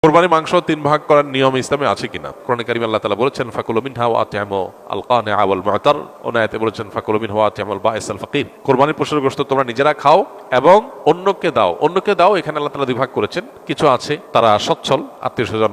কোরবানি মাংস তিন ভাগ করার নিয়ম ইসলামে আছে কিনা? কোরআনে কারিমে আল্লাহ তাআলা বলেছেন ফাকুলু মিনহা ওয়া আতিমু আল কানিআ ওয়াল মু'তার। অন্য আয়াতে বলেছেন ফাকুলু মিনহা ওয়া আতিমুল বাঈস আল ফাকির। কোরবানির পশুর গোশত তোমরা নিজেরা খাও এবং অন্যকে দাও। অন্যকে দাও এখানে আল্লাহ তাআলা দুই ভাগ করেছেন। কিছু আছে তারা সচ্ছল, আত্মীয়স্বজন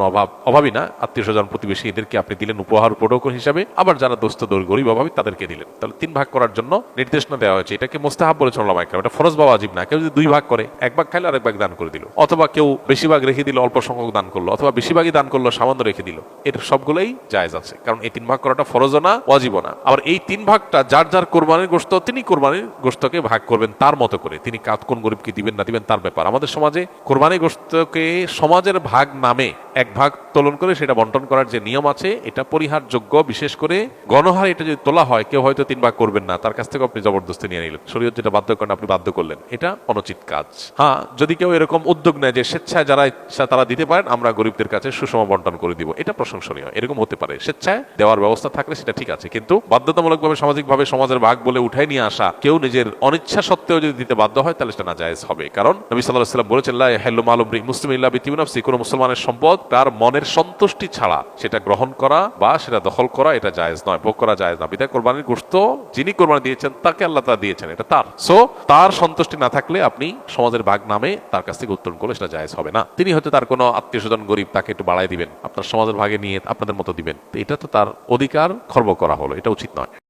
অভাবী না, আত্মীয়স্বজন প্রতিবেশী এদেরকে আপনি দিলেন উপহার উপঢৌকন হিসাবে, আবার যারা দোস্ত গরিব অভাবী তাদেরকে দিলেন। তাহলে তিন ভাগ করার জন্য নির্দেশনা দেওয়া হয়েছে। এটাকে মুস্তাহাব বলেছেন উলামায়ে কেরাম, এটা ফরজ বা ওয়াজিব না। কেউ যদি দুই ভাগ করে, এক ভাগ খাইলো আরেক ভাগ দান করে দিল, অথবা কেউ বেশি ভাগ রেখে দিল অল্প সংখ্যক দান করলো, অথবা বেশিরভাগই দান করলো সামান্য রেখে দিল, এর সবগুলোই জায়েজ আছে। কারণ এই তিন ভাগ করাটা ফরজও না ওয়াজিবও না। আবার এই তিন ভাগটা যার যার কোরবানির গোশত তিনি কোরবানির গোশতকে ভাগ করবেন তার মতো করে। তিনি কোন গরিবকে দিবেন না দিবেন তার ব্যাপার। আমাদের সমাজে কোরবানির গোশতকে সমাজের ভাগ নামে এক ভাগ তোলন করে সেটা বন্টন করার যে নিয়ম আছে এটা পরিহারযোগ্য। বিশেষ করে গণহারে এটা যদি তোলা হয়, কেউ হয়তো তিন ভাগ করবেন না, তার কাছ থেকে আপনি জবরদস্তি নিয়ে নিলেন, শরীয়ত যেটা বাধ্য করেন আপনি বাধ্য করলেন, এটা অনুচিত কাজ। হ্যাঁ, যদি কেউ এরকম উদ্যোগ নেয় যে স্বেচ্ছায় যারা ইচ্ছা তারা দিতে পারেন, আমরা গরিবদের কাছে সুষম বন্টন করে দিব, এটা প্রশংসনীয়। এরকম হতে পারে, স্বেচ্ছায় দেওয়ার ব্যবস্থা থাকলে সেটা ঠিক আছে। কিন্তু বাধ্যতামূলকভাবে সামাজিকভাবে সমাজের ভাগ বলে উঠাই নিয়ে আসা, কেউ নিজের অনিচ্ছা সত্ত্বেও যদি দিতে বাধ্য হয় তাহলে সেটা নাজায়েজ হবে। কারণ নবী সাল্লাল্লাহু আলাইহি ওয়াসাল্লাম বলেছেন লা ইয়াহিল্লু মালু মুসলিমিন ইল্লা বিতিবি নাফসি, কোন মুসলমানের সম্পদ তার মনের সন্তুষ্টি ছাড়া সেটা গ্রহণ করা বা সেটা দখল করা এটা জায়েজ নয়, ভোগ করা জায়েজ না। বিধায় কোরবানির গোশত যিনি কোরবানি দিয়েছেন তাকে আল্লাহ তাআলা দিয়েছেন, এটা তার। সো তার সন্তুষ্টি না থাকলে আপনি সমাজের ভাগ নামে তার কাছ থেকে উত্তোলন করলে সেটা জায়েজ হবে না। তিনি হয়তো তার কোনো আত্মীয়স্বজন গরিব, তাকে একটু বাড়াই দিবেন, আপনার সমাজের ভাগে নিয়ে আপনাদের মতো দিবেন, এটা তো তার অধিকার খর্ব করা হলো, এটা উচিত নয়।